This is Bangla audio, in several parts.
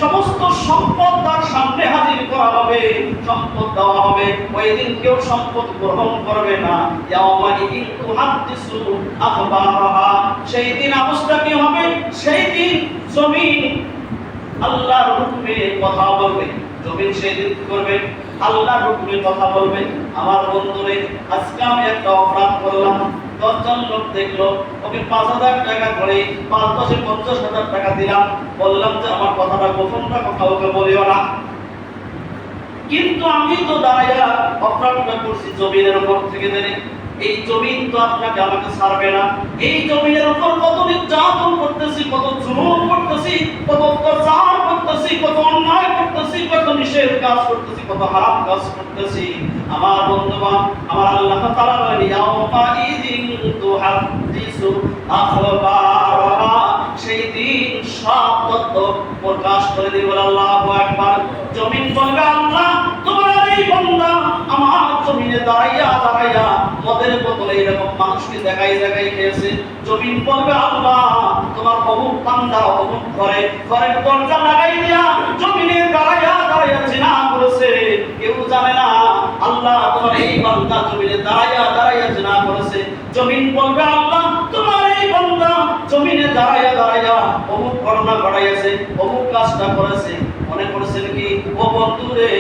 সমস্ত সম্পদ তার সামনে হাজির করা হবে, সম্পদ দেওয়া হবে। ওই দিন কেউ সম্পদ গ্রহণ করবে না। ইয়াউমাইদিন তুহাদ্দিসু আখবারাহা, সেই দিন অবস্থা কি হবে? সেই দিন জমিন আল্লাহর হুকুমে কথা বলবে। জমিন সেই দিন করবে আল্লাহর হুকুমে কথা বলবে। আমার বন্ধুরে, আজকে আমি একটা অপরাধ করলাম, 10 জন লোক দেখলো, ওকে 5,000 টাকা করে 5-10 50,000 টাকা দিলাম, বললাম যে আমার কথাটা গোপন রাখো, কাউকে বলিও না। কিন্তু আমি তো দাঁড়াইয়া অপরাধটা করছি জমিনের উপর থেকে ধরে। এই জমিন তো আপনাকে আমাকে ছাড়বে না। এই জমিনের উপর কত নির্যাতন করতেছি, কত জুলুম করতেছি, কত অত্যাচার করতেছি, কত অন্যায় করতেছি, কত নিষেধ কাজ করতেছি, কত হারাম কাজ করতেছি। আমার বন্ধুগণ, আমার আল্লাহ তাআলা বলেন ইয়াউমাইদিন তুহাদ্দিসু আখবারাহা, সেই দিন সব তথ্য প্রকাশ করে দিবে। আল্লাহু আকবার। জমিন বলবে আল্লাহ তোমার এই বান্দা আমার জমিনে দাঁড়াইয়া দাঁড়াইয়া মদের বোতলে এরকম মানুষকে দেখাই দেখাই খেয়েছে। জমিন বলবে আল্লাহ তোমার অমুক বান্দা অমুক ঘরের দরজা লাগাই দিয়া জমিনে দাঁড়াইয়া দাঁড়াইয়া জিনা করেছে, কেউ জানে না। আল্লাহ তোমার এই বান্দা জমিনে দাঁড়াইয়া দাঁড়াইয়া জিনা করেছে। জমিন বলবে আল্লাহ তোমার এই বান্দা জমিনে দাঁড়াইয়া দাঁড়াইয়া অমুক ঘটনা ঘটাইছে, অমুক কাজটা করেছে। মনে করছেন কি ও বন্ধুরে,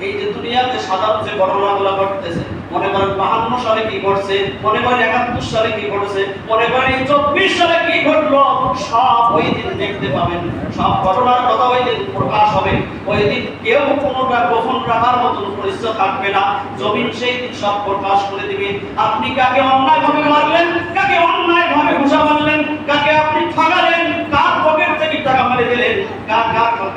এই যে দুনিয়াতে সাধারণ যে ঘটনাগুলো ঘটতেছে, মনে করেন 52 সালে কি ঘটছে, মনে করেন 71 সালে কি ঘটেছে, মনে করেন 24 সালে কি ঘটলো, সব ওই দিন দেখতে পাবেন। সব ঘটনার কথা ওই দিন প্রকাশ হবে। ওই দিন কেউ কোনোটা গোপন রাখার মতন পরিচয় থাকবে না। জমিন সেই দিন সব প্রকাশ করে দিবে। আপনি কাকে অন্যায়ভাবে মারলেন, কাকে অন্যায়ভাবে ঘুষা মারলেন, কাকে আপনি ঠকালেন, কার পকেট থেকে টাকা মেরে দিলেন,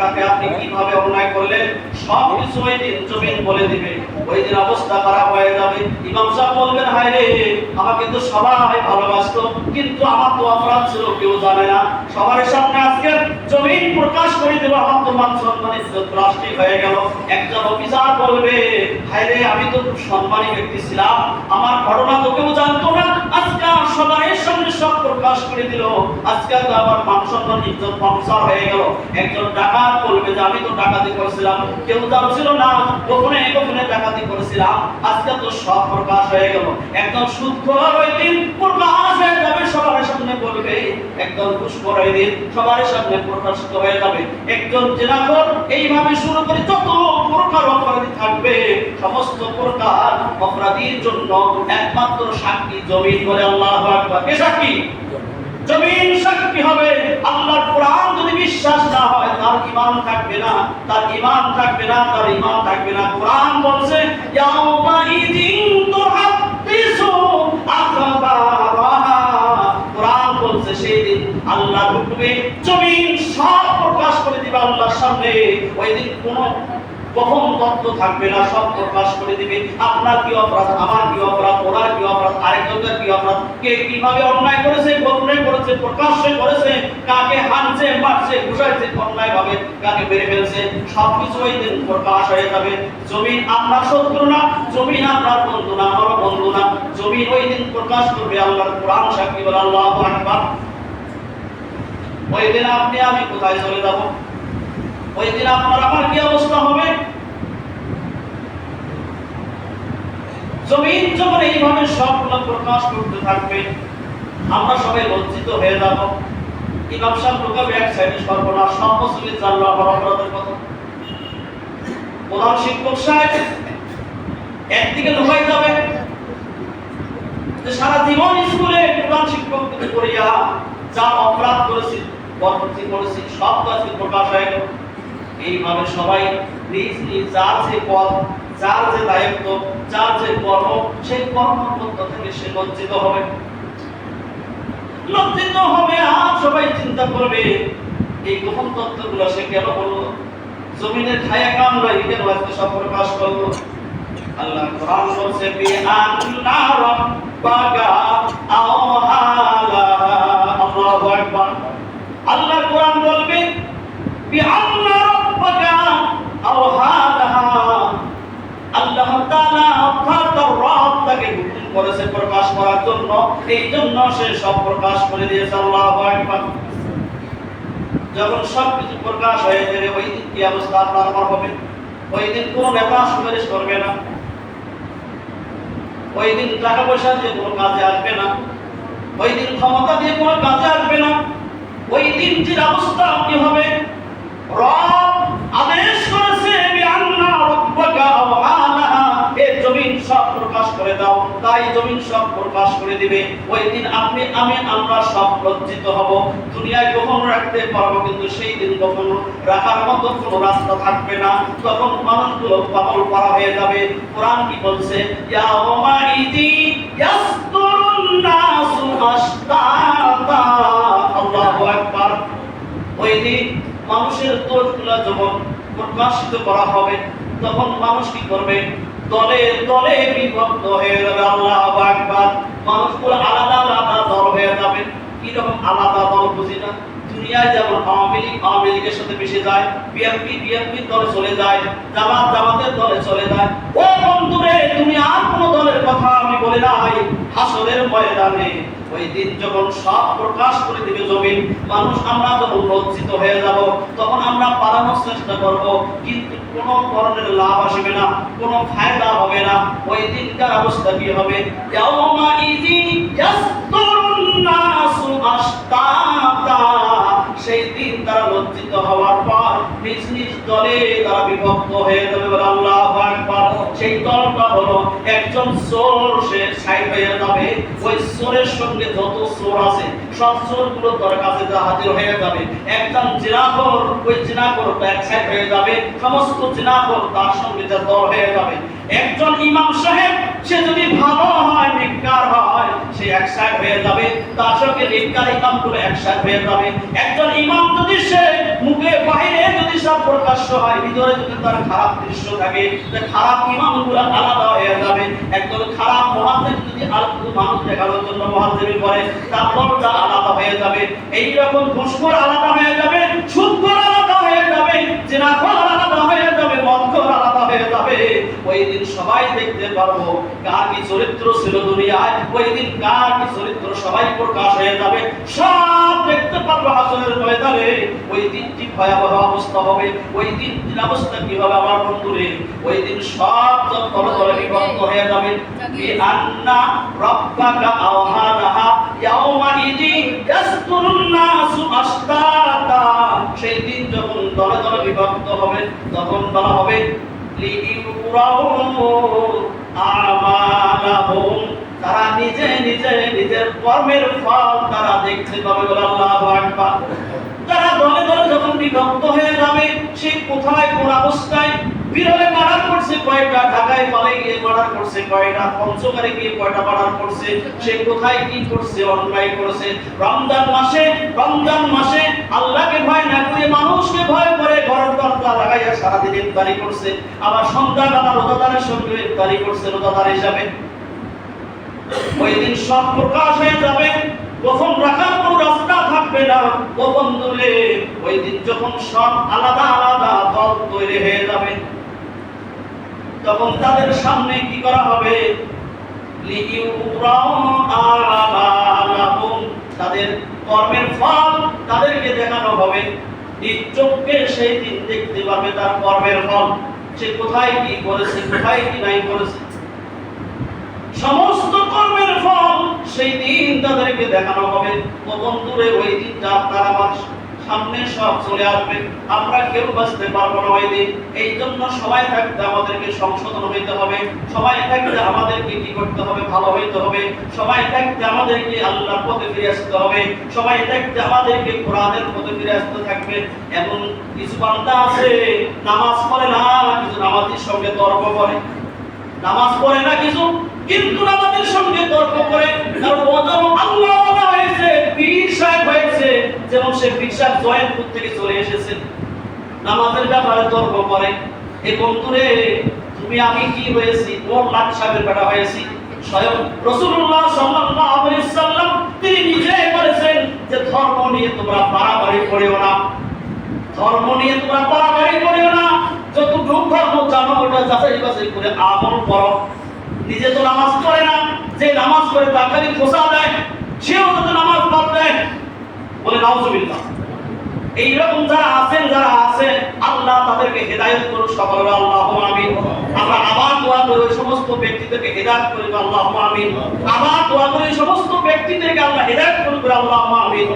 কাকে আপনি কিভাবে অন্যায় করলেন, সব কিছু ওই দিন জমিন বলে দিবে। ওই দিন অবস্থা খারাপ হয়ে যাবে। ইমাম সাহেব বলবেন হায় রে, আমাকে তো সবাই ভালোবাসতো, কিন্তু আমার তো অপরাধ ছিল কেউ জানে না। সবার সামনে আজকে জমিন প্রকাশ করে দিল, আমার তো মান সম্মান ইজ্জত প্লাস্টিক হয়ে গেল। একজন অফিসার বলবে হায় রে, আমি তো খুব সম্মানী ব্যক্তি ছিলাম, আমার ঘটনা তো কেউ জানতো না, আজকে সবার সামনে সব প্রকাশ করে দিল, আজকে তো আমার মান সম্মান ইজ্জত ধ্বংস হয়ে গেল। একজন ডাকাত বলবে যে আমি তো ডাকাতি করেছিলাম, কেউ জানছিল না, গোপনে গোপনে ডাকাতি করেছিলাম, আজকে তো সব প্রকাশ হয়ে গেল। একজন সুদখোর ওই দিন প্রকাশ হয়ে যাবে, সবার সামনে বলবে। একজন ঘুষখোর ওই দিন সবার সামনে প্রকাশিত হয়ে যাবে। একজন জিনাখোর, এইভাবে শুরু করে যত প্রকার অপরাধী থাকবে, সমস্ত প্রকার অপরাধীর জন্য একমাত্র সাক্ষী জমিন। বলে আল্লাহু আকবার। কে সাক্ষী? জমিন সাক্ষী হবে। আল্লাহর কোরআন যদি বিশ্বাস না হয়, তার ঈমান থাকবে না, তার ঈমান থাকবে না, তার ঈমান থাকবে না। কোরআন বলছে ইয়াউমাইদিন তুহাদ্দিসু আখবারাহা, কোরআন বলছে সেই দিন আল্লাহর হুকুমে জমিন সব প্রকাশ করে দিবে আল্লাহর সামনে। ওই দিন কোনো গোপন তথ্য থাকবে না, সব প্রকাশ করে দিবে। আপনার কি অপরাধ, আমার কি অপরাধ, ওনার কি অপরাধ, আরেকজনের কি অপরাধ, কে কিভাবে অন্যায় করেছে, গোপনে করেছে, প্রকাশ্যে করেছে, কাকে হানছে, মারছে, ঘুষাইছে, অন্যায় ভাবে কাকে মেরে ফেলছে, সবকিছু ওই দিন প্রকাশ হয়ে যাবে। জমিন আপনার শত্রু না, জমিন আপনার বন্ধু না, আমার বন্ধু না। জমিন ওই দিন প্রকাশ করবে। আল্লাহর কোরআন সাক্ষী। বলে আল্লাহু আকবার। ওই দিন আপনি আমি কোথায় চলে যাব? ওই দিন আপনার আমার কি অবস্থা হবে? জমিন যখন এইভাবে সবগুলো প্রকাশ করতে থাকবে, আমরা সবাই লজ্জিত হয়ে যাব। ইমাম সাহেব ঢুকাবে এক সাইডে, সর্বনাশ, সব মুসলিম জানলো আমার অপরাধের কথা। প্রধান শিক্ষক সাহেব একদিকে লুকাই যাবে, যে সারা জীবন স্কুলে প্রধান শিক্ষক করিয়া যা অপরাধ করেছি, বরপতি করেছি, সব কাজে প্রকাশ হয়ে গেল। এইভাবে সবাই নিজ নিজ যার যে পদ, যার যে দায়িত্ব, যার যে কর্ম, সেই কর্মপদ্ধতি থেকে সে লজ্জিত হবে। লজ্জিত হবে আর সবাই চিন্তা করবে এই গোপন তথ্যগুলো সে কেন বললো, জমিনের খায়া কামড়াই কেন আজকে সব প্রকাশ করলো। আল্লাহ কোরআন বলছে বিআন্না রাব্বাকা আওহালাহা। আল্লাহু আকবার। আল্লাহ কোরআন বলবে বিআন্না রাব্বাকা আওহালাহা, আল্লাহ তাআলা অর্থাৎ তার রব তাকে হুকুম করেছে প্রকাশ করার জন্য, এই জন্য সে সব প্রকাশ করে দিয়েছে। আল্লাহু আকবার। যখন সবকিছু প্রকাশ হয়ে যাবে, ওই দিন কি অবস্থা আপনার আমার হবে? ওই দিন কোনো নেতা সুপারিশ করবে না, ওই দিন টাকা পয়সা দিয়ে কোনো কাজে আসবে না, ওই দিন ক্ষমতা দিয়ে কোনো কাজে আসবে না। ওই দিন যে অবস্থা কি হবে, রব আদেশ করেছে বিআন্না রাব্বাকা আওহালাহা, এই জমিন সব প্রকাশ করে দাও, তাই জমিন সব প্রকাশ করে দিবে। ওই দিন আপনি আমি আমরা সব লজ্জিত হব। দুনিয়ায় গোপন রাখতে পারবো, কিন্তু সেই দিন গোপন রাখার মতো কোনো রাস্তা থাকবে না। তখন মানুষগুলো পাগল পারা হয়ে যাবে। কোরআন কি বলছে? ইয়াওমা ইদি ইয়াসদুরুন নাসু আশতাতা। আল্লাহু আকবার। ওই দিন মানুষের দোষগুলো যখন প্রকাশিত করা হবে, তখন মানুষ কি করবে? দলে দলে বিভক্ত হয়ে যাবে। আল্লাহু আকবার। মানুষগুলো আলাদা আলাদা দল হয়ে যাবে। কি রকম আলাদা দল বুঝি না? দুনিয়ায় যেমন আওয়ামী লীগের সাথে মিশে যায়, বিএনপি দলে চলে যায়, জামাতের দলে চলে যায়। ও বন্ধুরে, তুমি আর কোন দলের কথা আমি বলি নাই। হাসরের ময়দানে ওই দিন যখন সব প্রকাশ করে দিবে জমিন, মানুষ আমরা যখন লজ্জিত হয়ে যাব, তখন আমরা পালানোর চেষ্টা করব, কিন্তু কোনো ধরনের লাভ আসবে না, কোনো ফায়দা হবে না। ওই দিনকার অবস্থা কি হবে? ইয়াউমা ইযি ইয়াসদুরুন নাসু আশতাতা। সেই দিন তারা লজ্জিত হওয়ার পর নিজ নিজ দলে তারা বিভক্ত হয়ে যাবে। আল্লাহু আকবার। সেই দলটা হলো একজন চোর, সে সাইড হয়ে যাবে। ওই চোরের সঙ্গে যত চোর আছে সব চোরগুলো তার কাছে হাজির হয়ে যাবে। একজন জিনাখোর, ওই জিনাখোরটা এক সাইড হয়ে যাবে, সমস্ত জিনাখোর তার সঙ্গে যা দল হয়ে যাবে। একজন ইমাম সাহেব, সে যদি ভালো হয়, নেককার হয়, সে এক সাইড হয়ে যাবে, তার সঙ্গে নেককার ইমামগুলো এক সাইড হয়ে যাবে। একজন ইমাম যদি সে মুখে বাইরে যদি সব প্রকাশ্য হয়, ভিতরে যদি তার খারাপ দৃশ্য থাকে, তাহলে খারাপ ইমামগুলো আলাদা হয়ে যাবে। একজন খারাপ মুহাদ্দিস যদি আরেকটু মানুষ দেখানোর জন্য মুহাদ্দিস করে, তার দলটা আলাদা হয়ে যাবে। এই রকম ঘুষখোর আলাদা হয়ে যাবে, সুদখোর আলাদা হয়ে যাবে, জিনাখোর আলাদা হয়ে যাবে, মদখোর আলাদা হয়ে যাবে। ওই দিন সবাই দেখতে পারবো কার কি চরিত্র ছিল দুনিয়ায়। ওই দিন কার কি চরিত্র সবাই প্রকাশ হয়ে যাবে, সব দেখতে পারবো হাসরের ময়দানে। ওই দিনটি ভয়াবহ অবস্থা হবে। ওই দিন অবস্থা কি হবে আমার বন্ধুরে? ওই দিন সব তলে তলে বিভক্ত হয়ে যাবে। বিআন্না রাব্বাকা আওহালাহা ইয়াউমা ইযি ইয়াসদুরুন নাসু আশতাতা। সেই দিন যখন দলে দলে বিভক্ত হবে, তখন বলা হবে লিইউরাউ আমালাহুম। তারা নিজে নিজে নিজের কর্মের ফল তারা দেখতে পাবে। আল্লাহু আকবার। তারা দলে দলে যখন বিভক্ত হয়ে যাবে, সে কোথায় কোন অবস্থায় বিরলে মার্ডার করছে কয়টা, ঢাকায় পালিয়ে গিয়ে মার্ডার করছে কয়টা, পঞ্চগড়ে গিয়ে কয়টা মার্ডার করছে, সে কোথায় কি করছে, অন্যায় করেছে। রমজান মাসে আল্লাহকে ভয় না করে মানুষকে ভয় করে ঘরের দরজা লাগাইয়া সারাদিন ইফতারি করছে, আবার সন্ধ্যাবেলা রোজাদারের সঙ্গে ইফতারি করছে রোজাদার হিসাবে। ওই দিন সব প্রকাশ হয়ে যাবে, গোপন রাখার কোনো রাস্তা থাকবে না। ও বন্ধুরে, ওই দিন যখন সব আলাদা আলাদা দল তৈরি হয়ে যাবে, তখন তাদের সামনে কি করা হবে? লিইউরাউ আমালাহুম। তাদের কর্মের ফল তাদেরকে দেখানো হবে। নিজ চোখে সেই দিন দেখতে পাবে তার কর্মের ফল, সে কোথায় কি করেছে, কোথায় কি নাই করেছে। সমস্ত কর্মের ফল সেই দিন তাদেরকে দেখানো হবে। ও বন্ধুরে, ওই দিনটা আপনার আমার সামনে সব চলে আসবে, আমরা কেউ বাঁচতে পারবো না ওই দিন। এই জন্য সবাই থাকতে আমাদেরকে সংশোধন হইতে হবে, সবাই থাকতে আমাদেরকে কি করতে হবে? ভালো হইতে হবে। সবাই থাকতে আমাদেরকে আল্লাহর পথে ফিরে আসতে হবে। সবাই থাকতে আমাদেরকে কোরআনের পথে ফিরে আসতে থাকবে। এমন কিছু বান্দা আছে নামাজ পড়ে না, কিছু নামাজের সঙ্গে তর্ক করে, নামাজ পড়ে না কিছু, কিন্তু নামাজের সঙ্গে তর্ক করে। কারণ ও যেমন আল্লাহ ওয়ালা হয়েছে, পীর সাহেব হয়েছে, যেমন সে পীর সাহেব জয়পুর থেকে চলে এসেছে, নামাজের ব্যাপারে তর্ক করে। এই বন্ধুরে, তুমি আমি কি হয়েছি? ওর লাখ সাহেবের বেটা হয়েছি। স্বয়ং রাসূলুল্লাহ সাল্লাল্লাহু আলাইহি সাল্লাম তিনি নিজে বলেছেন যে ধর্ম নিয়ে তোমরা বাড়াবাড়ি করিও না, ধর্ম নিয়ে তোমরা বাড়াবাড়ি করিও না। যতটুকু ধর্ম জানো ওটা যাচাই বাছাই করে আমল করো। নিজে তো নামাজ পড়ে না, যে নামাজ পড়ে তার খালি খোসা দেয়, সেও তো নামাজ বাদ দেয়, বলে নাউজুবিল্লাহ। এইরকম যারা আছেন আল্লাহ তাদেরকে হেদায়েত করুন সকলে আল্লাহুম্মা আমিন। আমরা আবার দোয়া করি ওই সমস্ত ব্যক্তিদেরকে হেদায়েত করুন আল্লাহুম্মা আমিন। আবার দোয়া করি ওই সমস্ত ব্যক্তিদেরকে আল্লাহ হেদায়েত করুন আল্লাহুম্মা আমিন।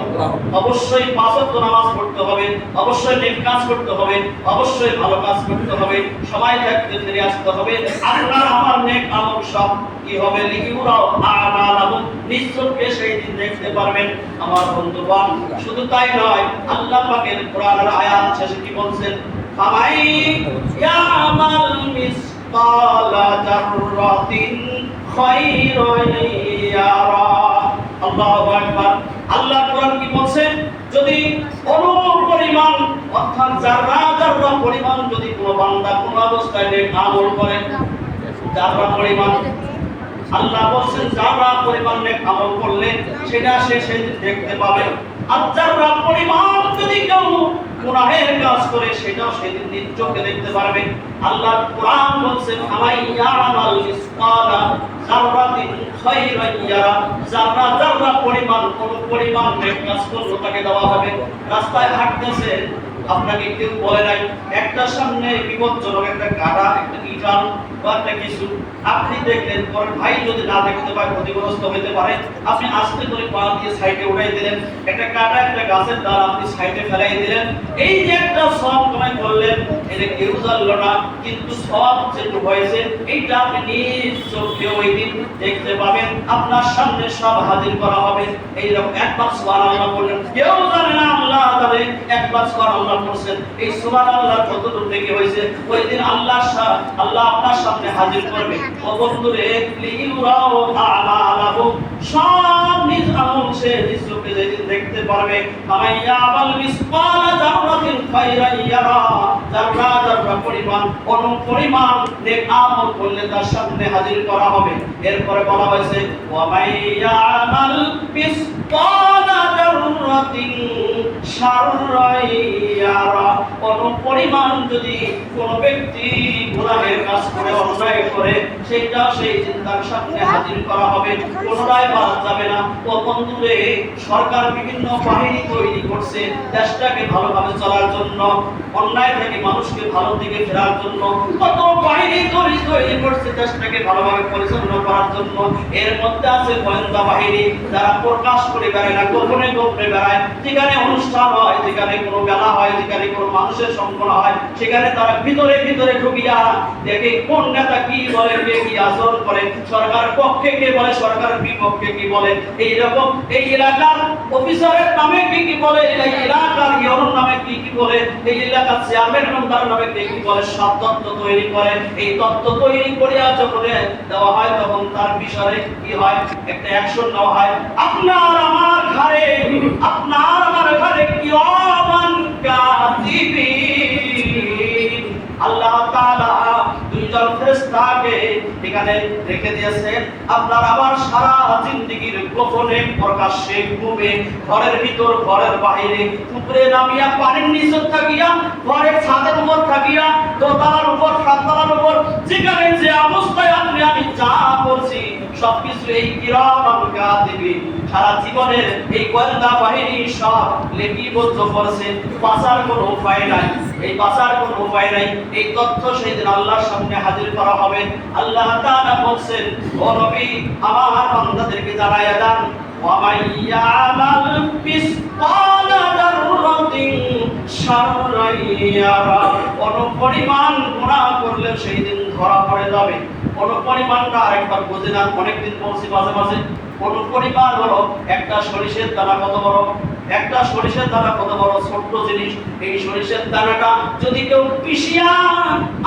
অবশ্যই পাঁচ ওয়াক্ত নামাজ পড়তে হবে, অবশ্যই নেক কাজ করতে হবে, অবশ্যই ভালো কাজ করতে হবে, সময় থাকতে ফিরে আসতে হবে। আপনার আমার নেক আমল সব কি হবে লিইউরাও আমালাহুম, নিশ্চয়ই সেই দিন দেখতে পারবেন। আমার বন্ধুগণ, শুধু তাই নয়, আল্লাহ পাকের কোরআনের আয়াত শেষে কি বলছেন? ফামাই ইয়ামাল মিসকালা যাররাতিন খায়রান ইয়ারা। আল্লাহু আকবার। আল্লাহ কোরআন কি বলছেন? যদি অনুপরিমাণ অর্থাৎ যারা পরিমাণ যদি কোনো বান্দা কোন অবস্থায় নেক আমল করে, যারা পরিমাণ, আল্লাহ বলছেন যারা পরিমাণ নেক আমল করলে সেটা সে সেদিন দেখতে পাবে। আর যারা পরিমাণ যদি কেউ গুনাহের কাজ করে সেটাও সেদিন নিজ চোখে দেখতে পারবে। আল্লাহ কোরআন বলছেন আমাইয়ামাল মিসকালা যাররাতিন খায়রান ইয়ারা, যারা পরিমাণ কোন পরিমাণ নেক কাজ করলে তাকে দেওয়া হবে। রাস্তায় হাঁটতেছে, আপনাকে কেউ বলে নাই একটা সামনে বিপজ্জনক একটা কাঁটা, একটা ইটাল বা একটা কিছু আপনি দেখলেন, পরে ভাই যদি না দেখতে পায় ক্ষতিগ্রস্ত হতে পারে, আপনি আস্তে করে পা দিয়ে সাইডে উঠাই দিলেন। একটা কাঁটা একটা গাছের ডাল আপনি সাইডে ফেলাই দিলেন। এই যে একটা সওয়াব কামাই করলেন, এটা কেউ জানলো না, কিন্তু সওয়াব যেটুকু হয়েছে এইটা আপনি নিজ চোখে ওই দিন দেখতে পাবেন। আপনার সামনে সব হাজির করা হবে। এইরকম একবার সুবহানাল্লাহ বললেন, কেউ জানে না, আল্লাহ জানে। একবার সুবহানাল্লাহ বলছেন, এই সুবহানাল্লাহ কতটুকু থেকে হয়েছে ওই দিন আল্লাহ আপনার সামনে হাজির করবে। ও বন্ধুরে, লিইউরাও আমালাহুম, সব নিজ আমল সে নিজ চোখে যেদিন দেখতে পারবে। আমাইয়ামাল মিসকালা যাররাতিন খায়রান ইয়ারা, যারা পরিমাণ অনুপরিমাণ নেক আমল করলে তার সামনে হাজির করা হবে। এরপরে বলা হয়েছে ওয়া মাইয়ামাল মিসকালা যাররাতিন শাররান ইয়ারা, অনুপরিমাণ যদি কোন ব্যক্তি গুনাহের কাজ করে, অন্যায় করে, সেটা সেই চিন্তার সামনে হাজির করা হবে, পুনরায় বাদ যাবে না। ও বন্ধুরে, সরকার বিভিন্ন বাহিনী তৈরি করছে দেশটাকে ভালোভাবে চলার জন্য, অন্যায় থেকে মানুষকে ভালো দিকে ফেরার জন্য। কত বাহিনী তৈরি করছে দেশটাকে ভালোভাবে পরিচালনা করার জন্য। এর মধ্যে আছে গোয়েন্দা বাহিনী, যারা প্রকাশ করে বেড়ায় না, গোপনে গোপনে বেড়ায়। যেখানে অনুষ্ঠান হয়, যেখানে কোনো মেলা হয়, যেখানে কোনো মানুষের সম্পন্ন হয়, সেখানে তারা ভিতরে ভিতরে ঢুকিয়া দেখে কোন নেতা কি বলে, কে কি আচরণ করে, সরকার পক্ষে কে বলে, সরকারের বিপক্ষে কি বলে, এইরকম এই এলাকার অফিসারের নামে কি কি বলে, এই এলাকার ইউনিয়ন নামে কি কি বলে, এই এলাকার চেয়ারম্যান মেম্বার নামে কে কি বলে, সব তথ্য তৈরি করে। এই তথ্য তৈরি করিয়া যখন দেওয়া হয়, তখন তার বিষয়ে কি হয়, একটা অ্যাকশন নেওয়া হয়। আপনার আমার ঘরে কিয়ামান কাতিবিন, আল্লাহ তাআলা দুইজন ফেরেশতাকে এখানে রেখে দিয়েছেন। আপনার আবার সারা জিন্দেগীর গোপনে প্রকাশ্যে ঘুমে, ঘরের ভিতর ঘরের বাইরে, উপরে নামিয়া পানির নিচে থাকিয়া, ঘরের ছাদের উপর থাকিয়া, দোতলার উপর সাততলার উপর, যেখানে যে অবস্থায় আপনি আমি যা করছি সবকিছু এই কিরামান কাতিবিন সারা জীবনের এই গোয়েন্দা বাহিনী সব লিপিবদ্ধ করেছে। বাঁচার কোনো উপায় নাই, এই বাঁচার কোনো উপায় নাই। এই তথ্য সেদিন আল্লাহর সামনে হাজির করা হবে। আল্লাহ তাআলা বলছেন, ও নবী, আমার বান্দাদেরকে জানায়া দেন, ওয়া মাইয়ামাল মিসকালা যাররাতিন শাররান ইয়ারা, অনুপরিমাণ গুনাহ করলে সেই দিন ধরা পড়ে যাবে। অনুপরিমাণটা আরেকবার বুঝে না, অনেকদিন বলছি মাঝে মাঝে। অনুপরিমাণ হলো একটা সরিষের দানা কত বড়, একটা সরিষার দানা কত বড় ছোট্ট জিনিস। এই সরিষার দানাটা যদি কেউ পিষিয়া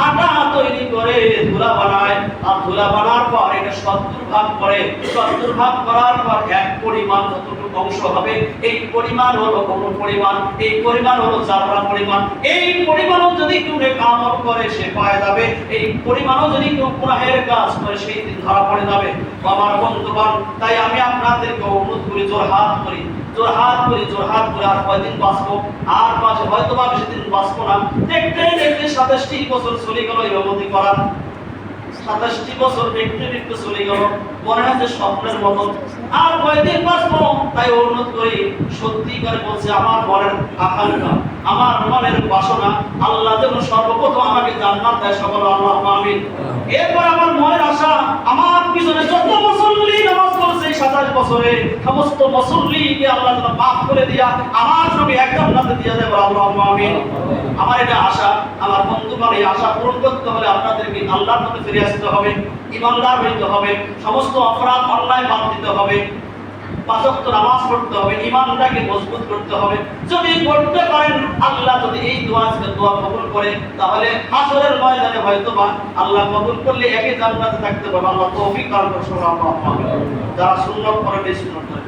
আটা তৈরি করে ধুলা বানায়, আর ধুলা বানার পর এটা 70 ভাগ করে, 70 ভাগ করার পর এক পরিমাণ যতটুকু অংশ হবে, এই পরিমাণ হলো কোনো পরিমাণ, এই পরিমাণ হলো যারা পরিমাণ। এই পরিমাণও যদি কেউ আমল করে সে পায় যাবে, এই পরিমাণও যদি কেউ গুনাহের কাজ করে সেই দিন ধরা পড়ে যাবে। আমার বন্ধুগণ, তাই আমি আপনাদেরকে অনুরোধ করি, জোরহাত করি আর কয়দিন বাঁচবো, আর হয়তো বা বেশি দিন বাঁচবো না। দেখতে দেখতে 27 বছর চলে গেল এই অবধি করার। 27টি বছর দেখতে চলে গেল, মনে হচ্ছে স্বপ্নের মতো। আর কয়দিন বাঁচবো তাই অনুরোধ করি, সত্যি করে বলছে আমার মনের আকাঙ্ক্ষা, আমার মনের বাসনা আল্লাহ যেন সর্বপ্রথম আমাকে জান্নাত দেয়, সকল আল্লাহ আমিন। এরপর আমার মনের আশা, আমার পিছনে যত মুসল্লি নামাজ পড়ছে 27 বছরে সমস্ত মুসল্লিকে আল্লাহ যেন মাফ করে দিয়া আমার সঙ্গে এক জান্নাতে দিয়ে দেয়, আল্লাহ আমিন। আমার এটা আশা। আমার বন্ধুগণ, এই আশা পূরণ করতে হলে আপনাদেরকে আল্লাহর পথে ফিরে আসতে হবে, ঈমানদার হইতে হবে, সমস্ত অপরাধ অন্যায় বাদ দিতে হবে, 5 ওয়াক্ত নামাজ পড়তে হবে, ঈমানটাকে মজবুত করতে হবে। যদি করতে পারেন, আল্লাহ যদি এই দোয়া কবুল করে, তাহলে হাসরের ময়দানে হয়তোবা আল্লাহ কবুল করলে একই জান্নাতে থাকতে পারবে। আল্লাহ তৌফিক দান করুন। যারা সুন্নাত পড়ে, সুন্নাত পড়ে